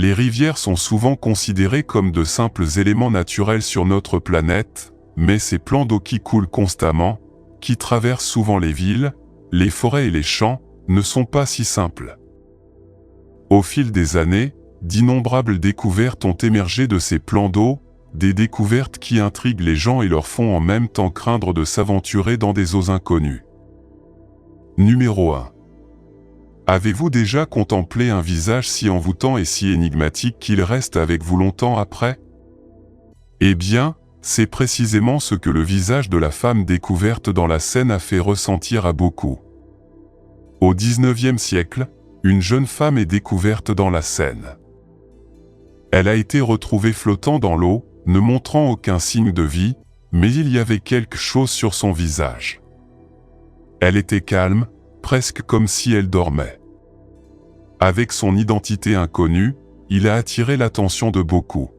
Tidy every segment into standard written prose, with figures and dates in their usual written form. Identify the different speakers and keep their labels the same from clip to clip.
Speaker 1: Les rivières sont souvent considérées comme de simples éléments naturels sur notre planète, mais ces plans d'eau qui coulent constamment, qui traversent souvent les villes, les forêts et les champs, ne sont pas si simples. Au fil des années, d'innombrables découvertes ont émergé de ces plans d'eau, des découvertes qui intriguent les gens et leur font en même temps craindre de s'aventurer dans des eaux inconnues. Numéro 1. Avez-vous déjà contemplé un visage si envoûtant et si énigmatique qu'il reste avec vous longtemps après? Eh bien, c'est précisément ce que le visage de la femme découverte dans la Seine a fait ressentir à beaucoup. Au XIXe siècle, une jeune femme est découverte dans la Seine. Elle a été retrouvée flottant dans l'eau, ne montrant aucun signe de vie, mais il y avait quelque chose sur son visage. Elle était calme, presque comme si elle dormait. Avec son identité inconnue, il a attiré l'attention de beaucoup.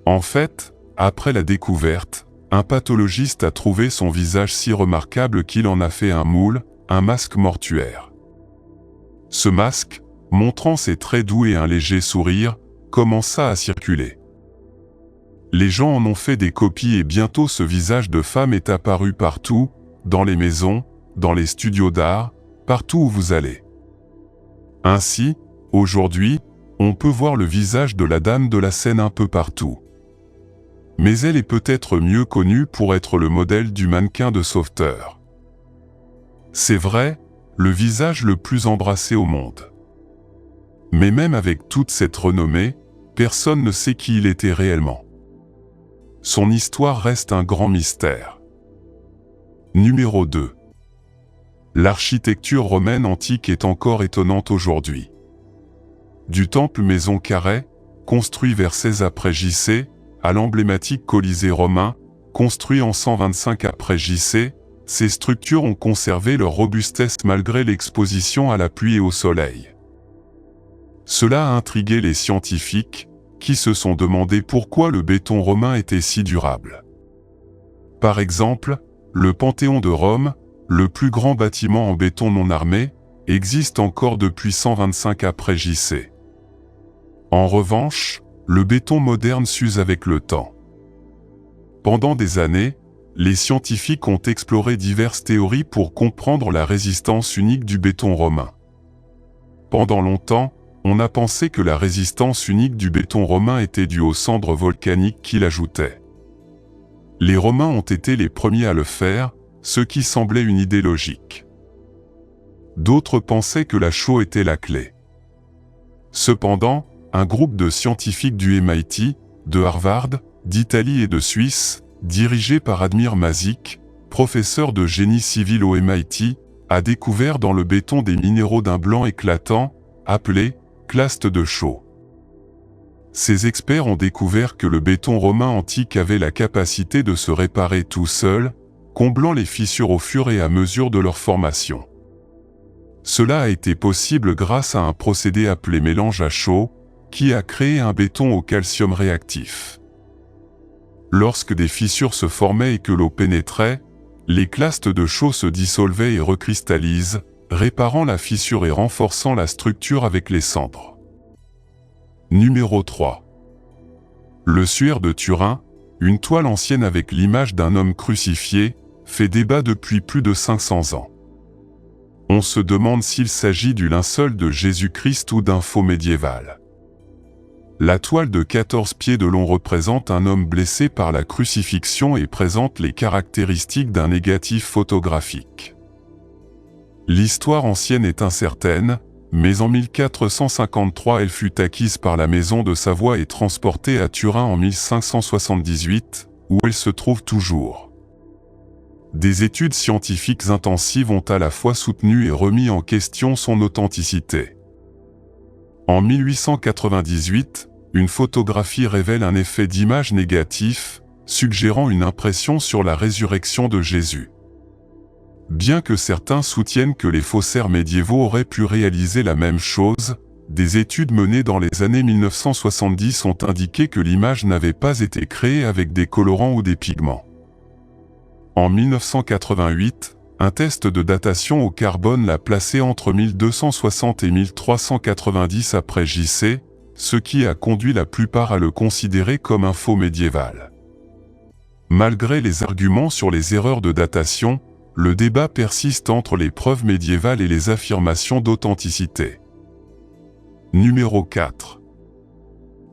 Speaker 1: En fait, après la découverte, un pathologiste a trouvé son visage si remarquable qu'il en a fait un moule, un masque mortuaire. Ce masque, montrant ses traits doux et un léger sourire, commença à circuler. Les gens en ont fait des copies et bientôt ce visage de femme est apparu partout, dans les maisons, dans les studios d'art, partout où vous allez. Ainsi, aujourd'hui, on peut voir le visage de la dame de la Seine un peu partout. Mais elle est peut-être mieux connue pour être le modèle du mannequin de sauveteur. C'est vrai, le visage le plus embrassé au monde. Mais même avec toute cette renommée, personne ne sait qui il était réellement. Son histoire reste un grand mystère. Numéro 2. L'architecture romaine antique est encore étonnante aujourd'hui. Du temple maison carrée, construit vers 16 après JC, à l'emblématique Colisée romain, construit en 125 après JC, ces structures ont conservé leur robustesse malgré l'exposition à la pluie et au soleil. Cela a intrigué les scientifiques, qui se sont demandé pourquoi le béton romain était si durable. Par exemple, le Panthéon de Rome, le plus grand bâtiment en béton non armé, existe encore depuis 125 après JC. En revanche, le béton moderne s'use avec le temps. Pendant des années, les scientifiques ont exploré diverses théories pour comprendre la résistance unique du béton romain. Pendant longtemps, on a pensé que la résistance unique du béton romain était due aux cendres volcaniques qu'il ajoutait. Les Romains ont été les premiers à le faire, ce qui semblait une idée logique. D'autres pensaient que la chaux était la clé. Cependant, un groupe de scientifiques du MIT, de Harvard, d'Italie et de Suisse, dirigé par Admir Mazik, professeur de génie civil au MIT, a découvert dans le béton des minéraux d'un blanc éclatant, appelés clastes de chaux. Ces experts ont découvert que le béton romain antique avait la capacité de se réparer tout seul, comblant les fissures au fur et à mesure de leur formation. Cela a été possible grâce à un procédé appelé mélange à chaud, qui a créé un béton au calcium réactif. Lorsque des fissures se formaient et que l'eau pénétrait, les clastes de chaux se dissolvaient et recristallisent, réparant la fissure et renforçant la structure avec les cendres. Numéro 3. Le suaire de Turin, une toile ancienne avec l'image d'un homme crucifié, fait débat depuis plus de 500 ans. On se demande s'il s'agit du linceul de Jésus-Christ ou d'un faux médiéval. La toile de 14 pieds de long représente un homme blessé par la crucifixion et présente les caractéristiques d'un négatif photographique. L'histoire ancienne est incertaine, mais en 1453 elle fut acquise par la maison de Savoie et transportée à Turin en 1578, où elle se trouve toujours. Des études scientifiques intensives ont à la fois soutenu et remis en question son authenticité. En 1898, une photographie révèle un effet d'image négatif, suggérant une impression sur la résurrection de Jésus. Bien que certains soutiennent que les faussaires médiévaux auraient pu réaliser la même chose, des études menées dans les années 1970 ont indiqué que l'image n'avait pas été créée avec des colorants ou des pigments. En 1988, un test de datation au carbone l'a placé entre 1260 et 1390 après JC, ce qui a conduit la plupart à le considérer comme un faux médiéval. Malgré les arguments sur les erreurs de datation, le débat persiste entre les preuves médiévales et les affirmations d'authenticité. Numéro 4.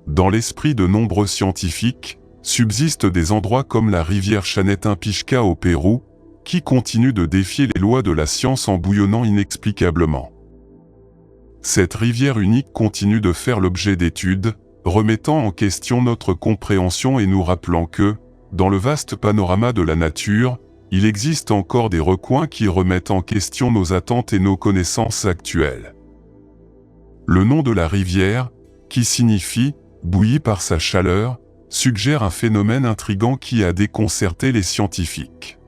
Speaker 1: Dans l'esprit de nombreux scientifiques, subsistent des endroits comme la rivière Chanet-Pishka au Pérou, qui continuent de défier les lois de la science en bouillonnant inexplicablement. Cette rivière unique continue de faire l'objet d'études, remettant en question notre compréhension et nous rappelant que, dans le vaste panorama de la nature, il existe encore des recoins qui remettent en question nos attentes et nos connaissances actuelles. Le nom de la rivière, qui signifie « bouillie par sa chaleur », suggère un phénomène intrigant qui a déconcerté les scientifiques.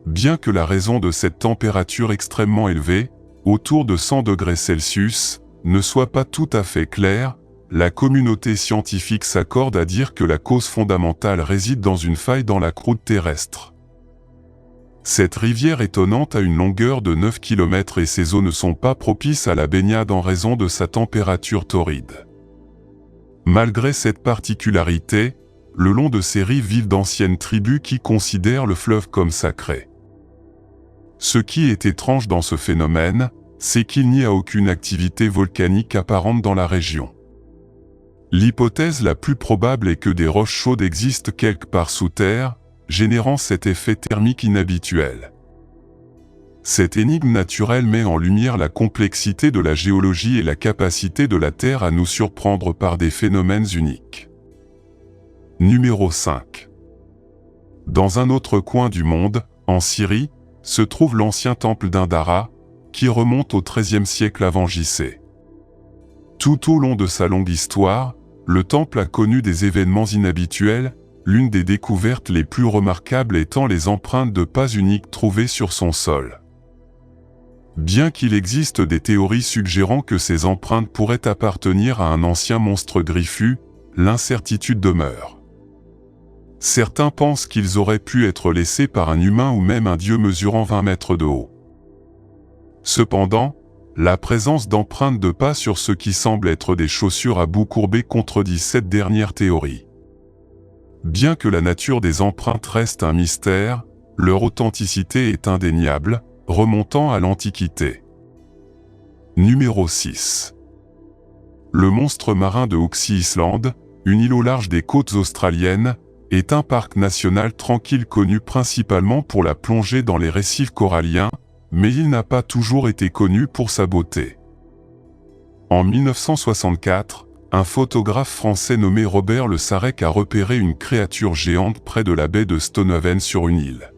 Speaker 1: Bien que la raison de cette température extrêmement élevée, autour de 100 degrés Celsius, ne soit pas tout à fait claire, la communauté scientifique s'accorde à dire que la cause fondamentale réside dans une faille dans la croûte terrestre. Cette rivière étonnante a une longueur de 9 km et ses eaux ne sont pas propices à la baignade en raison de sa température torride. Malgré cette particularité, le long de ces rives vivent d'anciennes tribus qui considèrent le fleuve comme sacré. Ce qui est étrange dans ce phénomène, c'est qu'il n'y a aucune activité volcanique apparente dans la région. L'hypothèse la plus probable est que des roches chaudes existent quelque part sous terre, générant cet effet thermique inhabituel. Cette énigme naturelle met en lumière la complexité de la géologie et la capacité de la Terre à nous surprendre par des phénomènes uniques. Numéro 5. Dans un autre coin du monde, en Syrie, se trouve l'ancien temple d'Indara, qui remonte au XIIIe siècle avant J.C. Tout au long de sa longue histoire, le temple a connu des événements inhabituels, l'une des découvertes les plus remarquables étant les empreintes de pas uniques trouvées sur son sol. Bien qu'il existe des théories suggérant que ces empreintes pourraient appartenir à un ancien monstre griffu, l'incertitude demeure. Certains pensent qu'ils auraient pu être laissés par un humain ou même un dieu mesurant 20 mètres de haut. Cependant, la présence d'empreintes de pas sur ce qui semble être des chaussures à bout courbé contredit cette dernière théorie. Bien que la nature des empreintes reste un mystère, leur authenticité est indéniable, remontant à l'Antiquité. Numéro 6. Le monstre marin de Hoxie Island, une île au large des côtes australiennes, est un parc national tranquille connu principalement pour la plongée dans les récifs coralliens, mais il n'a pas toujours été connu pour sa beauté. En 1964, un photographe français nommé Robert Le Sarrec a repéré une créature géante près de la baie de Stonehaven sur une île.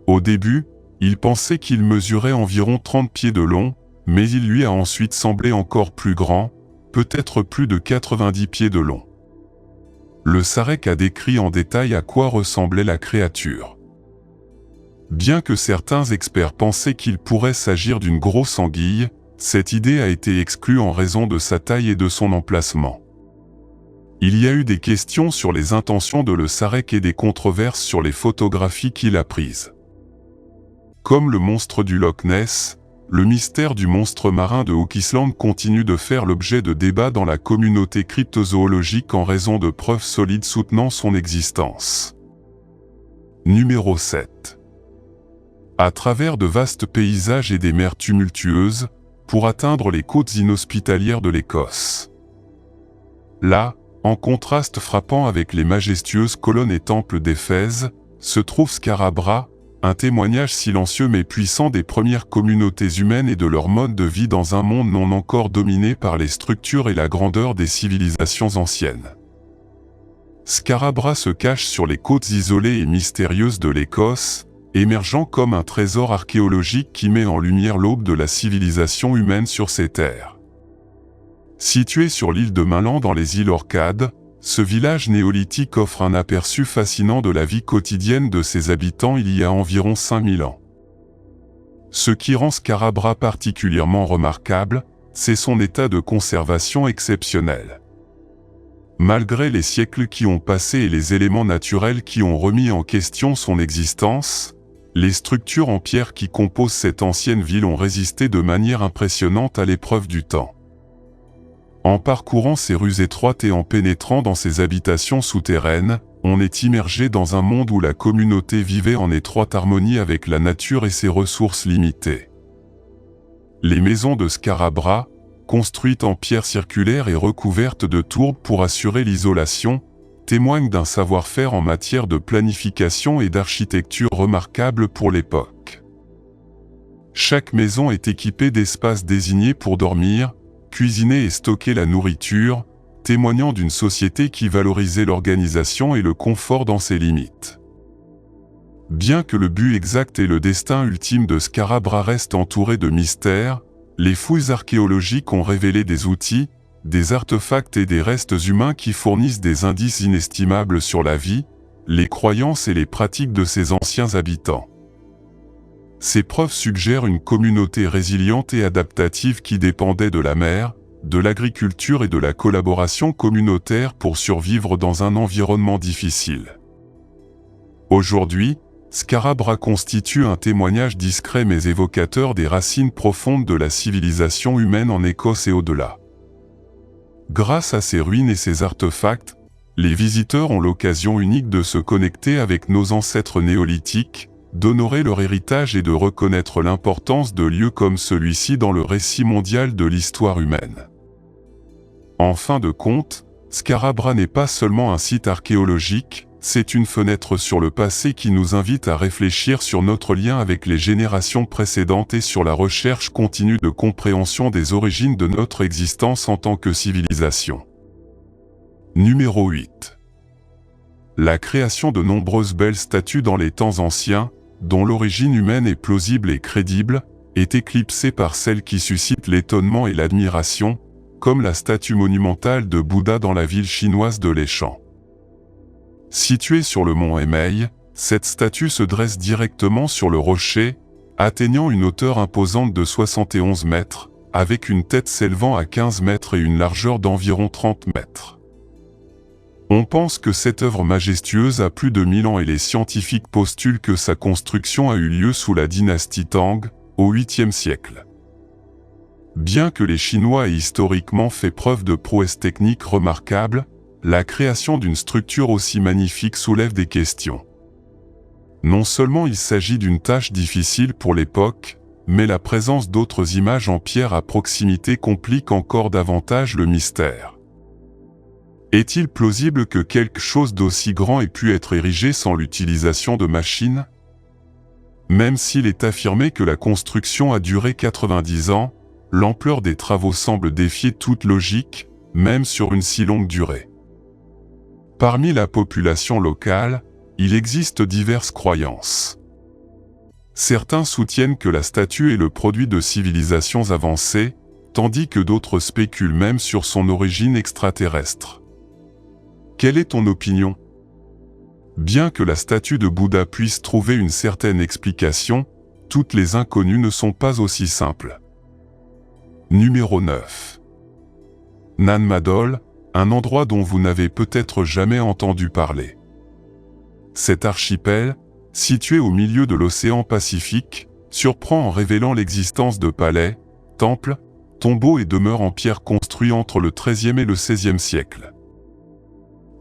Speaker 1: Au début, il pensait qu'il mesurait environ 30 pieds de long, mais il lui a ensuite semblé encore plus grand, peut-être plus de 90 pieds de long. Le Sarrec a décrit en détail à quoi ressemblait la créature. Bien que certains experts pensaient qu'il pourrait s'agir d'une grosse anguille, cette idée a été exclue en raison de sa taille et de son emplacement. Il y a eu des questions sur les intentions de Le Sarrec et des controverses sur les photographies qu'il a prises. Comme le monstre du Loch Ness, le mystère du monstre marin de Hook Island continue de faire l'objet de débats dans la communauté cryptozoologique en raison de preuves solides soutenant son existence. Numéro 7. À travers de vastes paysages et des mers tumultueuses, pour atteindre les côtes inhospitalières de l'Écosse. Là, en contraste frappant avec les majestueuses colonnes et temples d'Éphèse, se trouve Scarabra, un témoignage silencieux mais puissant des premières communautés humaines et de leur mode de vie dans un monde non encore dominé par les structures et la grandeur des civilisations anciennes. Scarabra se cache sur les côtes isolées et mystérieuses de l'Écosse, émergeant comme un trésor archéologique qui met en lumière l'aube de la civilisation humaine sur ces terres. Situé sur l'île de Mainland dans les îles Orcades, ce village néolithique offre un aperçu fascinant de la vie quotidienne de ses habitants il y a environ 5000 ans. Ce qui rend Scarabra particulièrement remarquable, c'est son état de conservation exceptionnel. Malgré les siècles qui ont passé et les éléments naturels qui ont remis en question son existence, les structures en pierre qui composent cette ancienne ville ont résisté de manière impressionnante à l'épreuve du temps. En parcourant ces rues étroites et en pénétrant dans ces habitations souterraines, on est immergé dans un monde où la communauté vivait en étroite harmonie avec la nature et ses ressources limitées. Les maisons de Scarabra, construites en pierre circulaire et recouvertes de tourbes pour assurer l'isolation, témoignent d'un savoir-faire en matière de planification et d'architecture remarquable pour l'époque. Chaque maison est équipée d'espaces désignés pour dormir, cuisiner et stocker la nourriture, témoignant d'une société qui valorisait l'organisation et le confort dans ses limites. Bien que le but exact et le destin ultime de Scarabra restent entourés de mystères, les fouilles archéologiques ont révélé des outils, des artefacts et des restes humains qui fournissent des indices inestimables sur la vie, les croyances et les pratiques de ces anciens habitants. Ces preuves suggèrent une communauté résiliente et adaptative qui dépendait de la mer, de l'agriculture et de la collaboration communautaire pour survivre dans un environnement difficile. Aujourd'hui, Scarabra constitue un témoignage discret mais évocateur des racines profondes de la civilisation humaine en Écosse et au-delà. Grâce à ces ruines et ces artefacts, les visiteurs ont l'occasion unique de se connecter avec nos ancêtres néolithiques, d'honorer leur héritage et de reconnaître l'importance de lieux comme celui-ci dans le récit mondial de l'histoire humaine. En fin de compte, Scarabra n'est pas seulement un site archéologique, c'est une fenêtre sur le passé qui nous invite à réfléchir sur notre lien avec les générations précédentes et sur la recherche continue de compréhension des origines de notre existence en tant que civilisation. Numéro 8. La création de nombreuses belles statues dans les temps anciens, dont l'origine humaine est plausible et crédible, est éclipsée par celle qui suscite l'étonnement et l'admiration, comme la statue monumentale de Bouddha dans la ville chinoise de Leshan. Située sur le mont Emei, cette statue se dresse directement sur le rocher, atteignant une hauteur imposante de 71 mètres, avec une tête s'élevant à 15 mètres et une largeur d'environ 30 mètres. On pense que cette œuvre majestueuse a plus de 1000 ans et les scientifiques postulent que sa construction a eu lieu sous la dynastie Tang, au 8e siècle. Bien que les Chinois aient historiquement fait preuve de prouesses techniques remarquables, la création d'une structure aussi magnifique soulève des questions. Non seulement il s'agit d'une tâche difficile pour l'époque, mais la présence d'autres images en pierre à proximité complique encore davantage le mystère. Est-il plausible que quelque chose d'aussi grand ait pu être érigé sans l'utilisation de machines? Même s'il est affirmé que la construction a duré 90 ans, l'ampleur des travaux semble défier toute logique, même sur une si longue durée. Parmi la population locale, il existe diverses croyances. Certains soutiennent que la statue est le produit de civilisations avancées, tandis que d'autres spéculent même sur son origine extraterrestre. Quelle est ton opinion? Bien que la statue de Bouddha puisse trouver une certaine explication, toutes les inconnues ne sont pas aussi simples. Numéro 9. Nan Madol, un endroit dont vous n'avez peut-être jamais entendu parler. Cet archipel, situé au milieu de l'océan Pacifique, surprend en révélant l'existence de palais, temples, tombeaux et demeures en pierre construits entre le XIIIe et le XVIe siècle.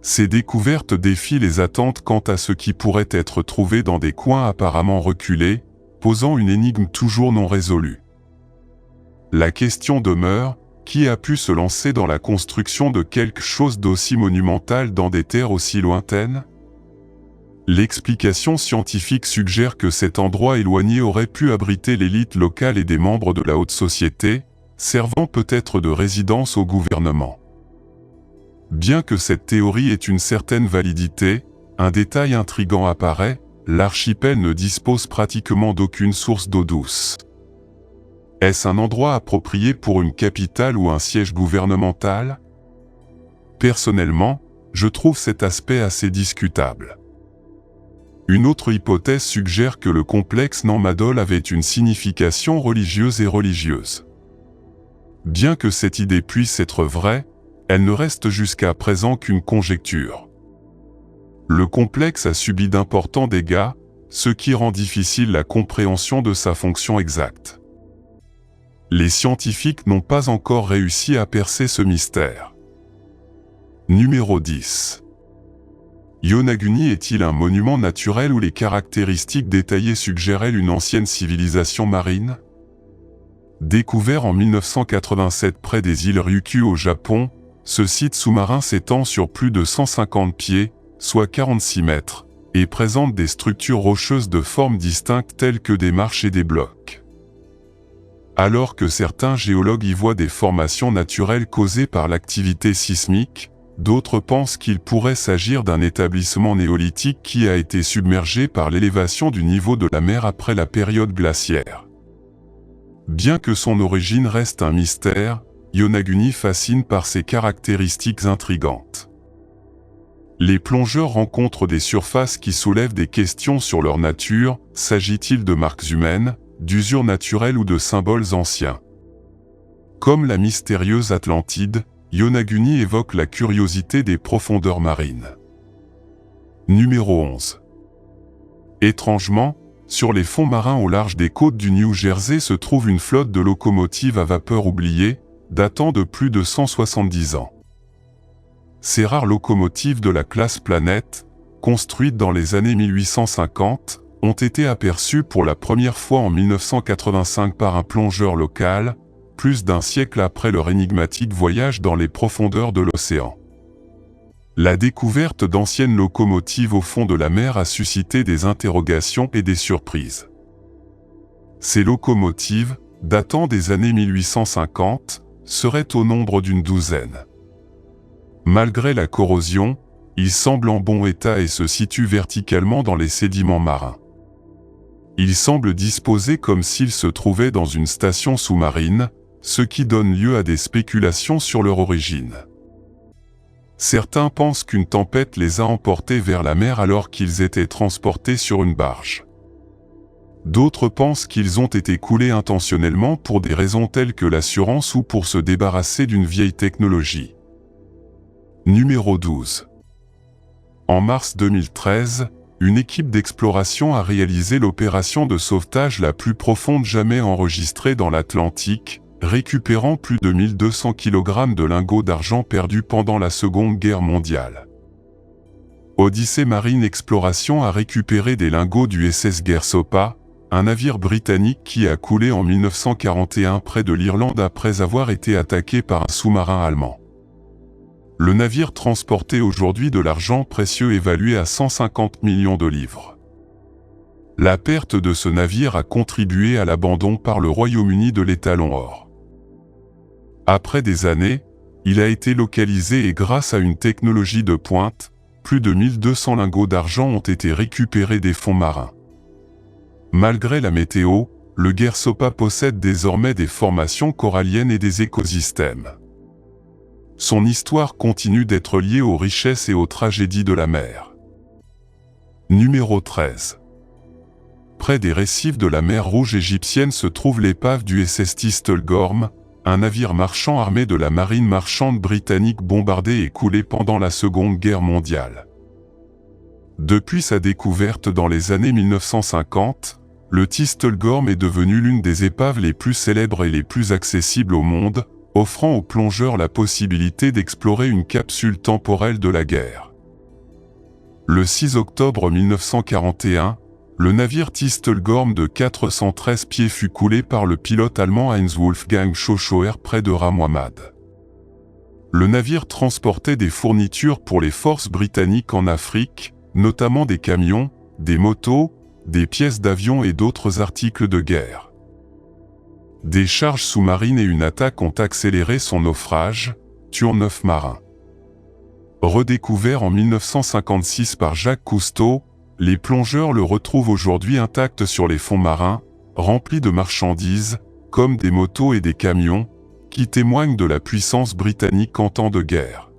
Speaker 1: Ces découvertes défient les attentes quant à ce qui pourrait être trouvé dans des coins apparemment reculés, posant une énigme toujours non résolue. La question demeure, qui a pu se lancer dans la construction de quelque chose d'aussi monumental dans des terres aussi lointaines? L'explication scientifique suggère que cet endroit éloigné aurait pu abriter l'élite locale et des membres de la haute société, servant peut-être de résidence au gouvernement. Bien que cette théorie ait une certaine validité, un détail intrigant apparaît, l'archipel ne dispose pratiquement d'aucune source d'eau douce. Est-ce un endroit approprié pour une capitale ou un siège gouvernemental? Personnellement, je trouve cet aspect assez discutable. Une autre hypothèse suggère que le complexe Nan Madol avait une signification religieuse et religieuse. Bien que cette idée puisse être vraie, elle ne reste jusqu'à présent qu'une conjecture. Le complexe a subi d'importants dégâts, ce qui rend difficile la compréhension de sa fonction exacte. Les scientifiques n'ont pas encore réussi à percer ce mystère. Numéro 10. Yonaguni est-il un monument naturel où les caractéristiques détaillées suggéraient une ancienne civilisation marine? Découvert en 1987 près des îles Ryukyu au Japon, ce site sous-marin s'étend sur plus de 150 pieds, soit 46 mètres, et présente des structures rocheuses de formes distinctes telles que des marches et des blocs. Alors que certains géologues y voient des formations naturelles causées par l'activité sismique, d'autres pensent qu'il pourrait s'agir d'un établissement néolithique qui a été submergé par l'élévation du niveau de la mer après la période glaciaire. Bien que son origine reste un mystère, Yonaguni fascine par ses caractéristiques intrigantes. Les plongeurs rencontrent des surfaces qui soulèvent des questions sur leur nature. S'agit-il de marques humaines, d'usures naturelles ou de symboles anciens? Comme la mystérieuse Atlantide, Yonaguni évoque la curiosité des profondeurs marines. Numéro 11. Étrangement, sur les fonds marins au large des côtes du New Jersey se trouve une flotte de locomotives à vapeur oubliées, datant de plus de 170 ans. Ces rares locomotives de la classe Planète, construites dans les années 1850, ont été aperçues pour la première fois en 1985 par un plongeur local, plus d'un siècle après leur énigmatique voyage dans les profondeurs de l'océan. La découverte d'anciennes locomotives au fond de la mer a suscité des interrogations et des surprises. Ces locomotives, datant des années 1850, seraient au nombre d'une douzaine. Malgré la corrosion, ils semblent en bon état et se situent verticalement dans les sédiments marins. Ils semblent disposés comme s'ils se trouvaient dans une station sous-marine, ce qui donne lieu à des spéculations sur leur origine. Certains pensent qu'une tempête les a emportés vers la mer alors qu'ils étaient transportés sur une barge. D'autres pensent qu'ils ont été coulés intentionnellement pour des raisons telles que l'assurance ou pour se débarrasser d'une vieille technologie. Numéro 12. En mars 2013, une équipe d'exploration a réalisé l'opération de sauvetage la plus profonde jamais enregistrée dans l'Atlantique, récupérant plus de 1200 kg de lingots d'argent perdus pendant la Seconde Guerre mondiale. Odyssey Marine Exploration a récupéré des lingots du SS Gersopa, un navire britannique qui a coulé en 1941 près de l'Irlande après avoir été attaqué par un sous-marin allemand. Le navire transportait aujourd'hui de l'argent précieux évalué à 150 millions de livres. La perte de ce navire a contribué à l'abandon par le Royaume-Uni de l'étalon or. Après des années, il a été localisé et grâce à une technologie de pointe, plus de 1200 lingots d'argent ont été récupérés des fonds marins. Malgré la météo, le Gersopa possède désormais des formations coralliennes et des écosystèmes. Son histoire continue d'être liée aux richesses et aux tragédies de la mer. Numéro 13. Près des récifs de la mer Rouge égyptienne se trouve l'épave du SS Thistle-Gorm, un navire marchand armé de la marine marchande britannique bombardé et coulé pendant la Seconde Guerre mondiale. Depuis sa découverte dans les années 1950, le Thistle-Gorm est devenu l'une des épaves les plus célèbres et les plus accessibles au monde, offrant aux plongeurs la possibilité d'explorer une capsule temporelle de la guerre. Le 6 octobre 1941, le navire Thistle-Gorm de 413 pieds fut coulé par le pilote allemand Heinz Wolfgang Schauer près de Ramouamad. Le navire transportait des fournitures pour les forces britanniques en Afrique, notamment des camions, des motos, des pièces d'avion et d'autres articles de guerre. Des charges sous-marines et une attaque ont accéléré son naufrage, tuant 9 marins. Redécouvert en 1956 par Jacques Cousteau, les plongeurs le retrouvent aujourd'hui intact sur les fonds marins, remplis de marchandises, comme des motos et des camions, qui témoignent de la puissance britannique en temps de guerre.